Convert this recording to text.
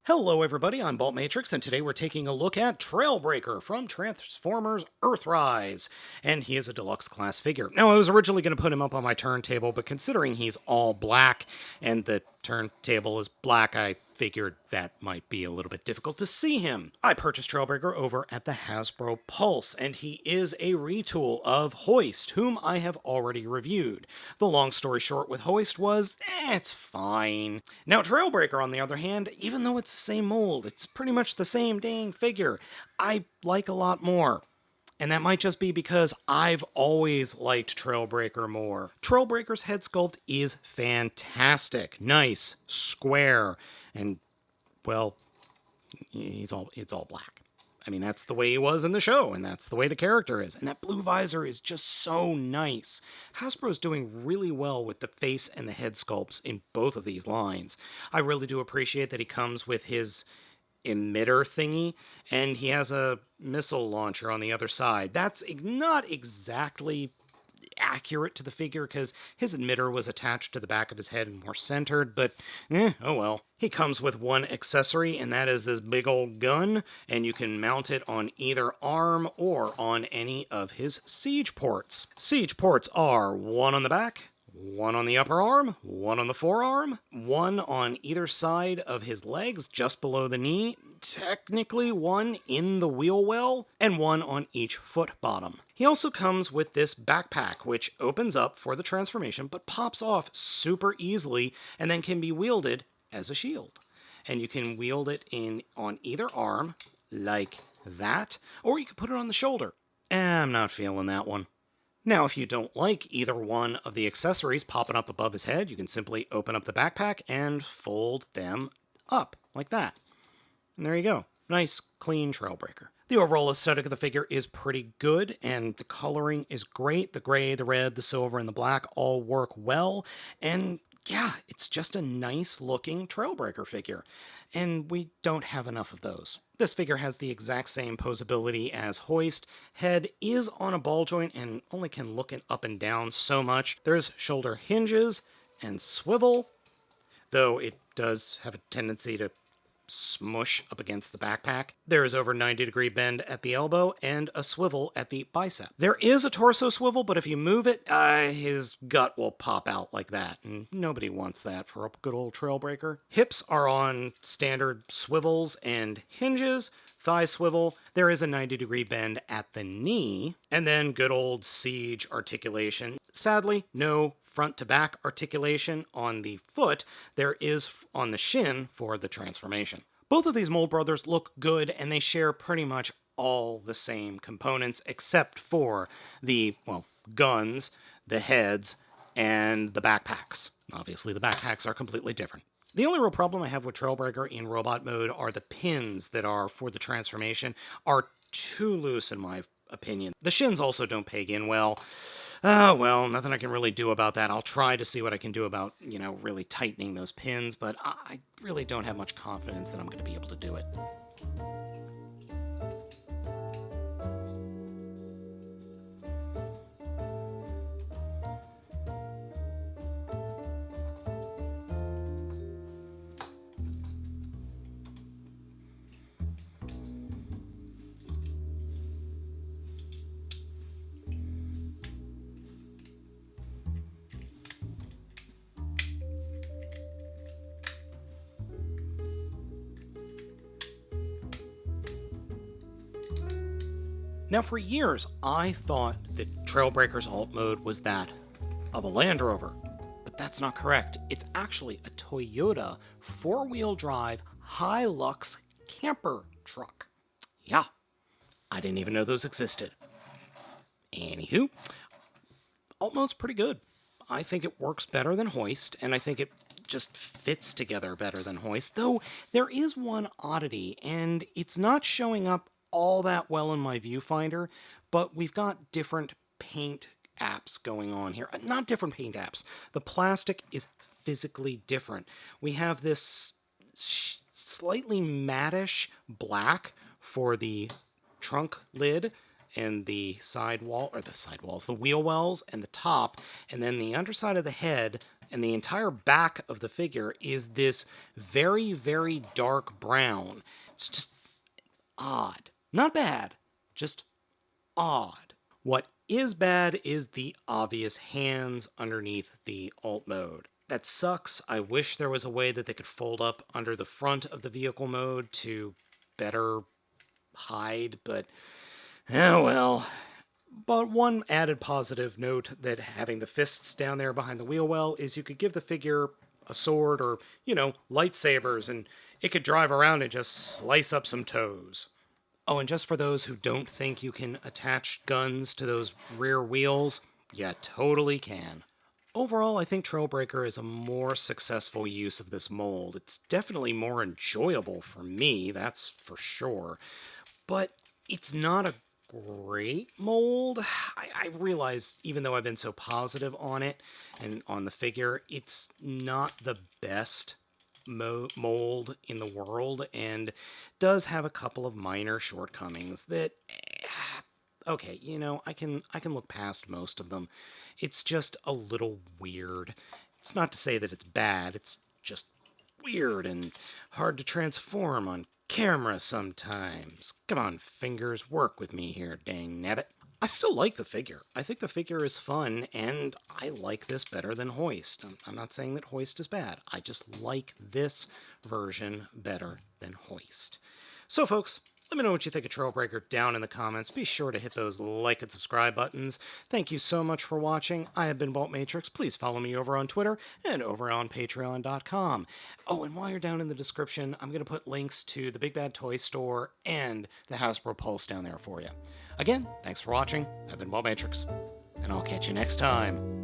Hello everybody, I'm Baltmatrix, and today we're taking a look at TRAILBREAKER from Transformers Earthrise, and he is a deluxe class figure. Now, I was originally going to put him up on my turntable, but considering he's all black, and the turntable is black, I figured that might be a little bit difficult to see him. I purchased TRAILBREAKER over at the Hasbro Pulse, and he is a retool of Hoist, whom I have already reviewed. The long story short with Hoist was, it's fine. Now, TRAILBREAKER, on the other hand, even though it's the same mold, it's pretty much the same dang figure, I like a lot more. And that might just be because I've always liked TRAILBREAKER more. TRAILBREAKER's head sculpt is fantastic. Nice, square, and, well, it's all black. I mean, that's the way he was in the show, and that's the way the character is. And that blue visor is just so nice. Hasbro's doing really well with the face and the head sculpts in both of these lines. I really do appreciate that he comes with his emitter thingy, and he has a missile launcher on the other side. That's not exactly accurate to the figure because his emitter was attached to the back of his head and more centered, but oh well. He comes with one accessory, and that is this big old gun, and you can mount it on either arm or on any of his siege ports. Siege ports are one on the back, one on the upper arm, one on the forearm, one on either side of his legs just below the knee, technically one in the wheel well, and one on each foot bottom. He also comes with this backpack, which opens up for the transformation but pops off super easily and then can be wielded as a shield. And you can wield it on either arm, like that, or you can put it on the shoulder. I'm not feeling that one. Now, if you don't like either one of the accessories popping up above his head, you can simply open up the backpack and fold them up, like that. And there you go. Nice, clean TRAILBREAKER. The overall aesthetic of the figure is pretty good, and the coloring is great. The gray, the red, the silver, and the black all work well, and yeah, it's just a nice-looking TRAILBREAKER figure, and we don't have enough of those. This figure has the exact same posability as Hoist. Head is on a ball joint and only can look up and down so much. There's shoulder hinges and swivel, though it does have a tendency to smush up against the backpack. There is over 90-degree bend at the elbow and a swivel at the bicep. There is a torso swivel, but if you move it, his gut will pop out like that, and nobody wants that for a good old TRAILBREAKER. Hips are on standard swivels and hinges. Thigh swivel, there is a 90-degree bend at the knee, and then good old siege articulation. Sadly, no front to back articulation on the foot. There is on the shin for the transformation. Both of these mold brothers look good, and they share pretty much all the same components except for the, well, guns, the heads, and the backpacks. Obviously, the backpacks are completely different. The only real problem I have with TRAILBREAKER in robot mode are the pins that are for the transformation are too loose in my opinion. The shins also don't peg in well. Well, nothing I can really do about that. I'll try to see what I can do about, really tightening those pins, but I really don't have much confidence that I'm going to be able to do it. Now, for years, I thought that TRAILBREAKER's alt mode was that of a Land Rover, but that's not correct. It's actually a Toyota four-wheel drive Hilux camper truck. Yeah, I didn't even know those existed. Anywho, alt mode's pretty good. I think it works better than Hoist, and I think it just fits together better than Hoist, though there is one oddity, and it's not showing up all that well in my viewfinder, but we've got different paint apps going on here. Not different paint apps. The plastic is physically different. We have this slightly mattish black for the trunk lid and the the wheel wells and the top, and then the underside of the head and the entire back of the figure is this very, very dark brown. It's just odd. Not bad, just odd. What is bad is the obvious hands underneath the alt mode. That sucks. I wish there was a way that they could fold up under the front of the vehicle mode to better hide, but oh well. But one added positive note that having the fists down there behind the wheel well is you could give the figure a sword or, lightsabers, and it could drive around and just slice up some toes. Oh, and just for those who don't think you can attach guns to those rear wheels, you totally can. Overall, I think Trailbreaker is a more successful use of this mold. It's definitely more enjoyable for me, that's for sure. But it's not a great mold. I realize, even though I've been so positive on it and on the figure, it's not the best mold in the world, and does have a couple of minor shortcomings that okay, I can look past most of them. It's just a little weird. It's not to say that it's bad, it's just weird and hard to transform on camera sometimes. Come on, fingers, work with me here, dang nabbit. I still like the figure. I think the figure is fun, and I like this better than Hoist. I'm not saying that Hoist is bad. I just like this version better than Hoist. So, folks, let me know what you think of Trailbreaker down in the comments. Be sure to hit those like and subscribe buttons. Thank you so much for watching. I have been Baltmatrix. Please follow me over on Twitter and over on Patreon.com. Oh, and while you're down in the description, I'm going to put links to the Big Bad Toy Store and the Hasbro Pulse down there for you. Again, thanks for watching. I've been Baltmatrix, and I'll catch you next time.